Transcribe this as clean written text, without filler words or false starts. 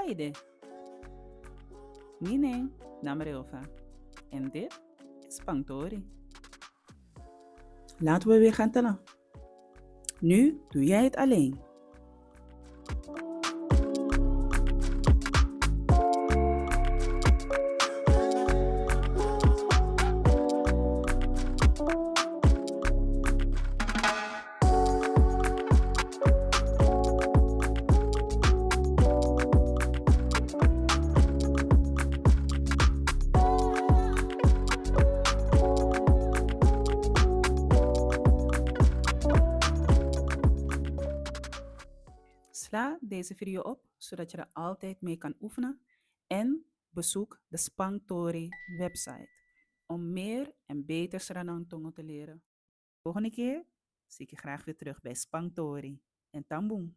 Kaide. Mine, Namarelva. En dit is Pangtori. Laten we weer gaan tellen. Nu doe jij het alleen. Sla deze video op, zodat je er altijd mee kan oefenen. En bezoek de Spangtori website om meer en beter Sranang te leren. Volgende keer zie ik je graag weer terug bij Spangtori en Tamboen.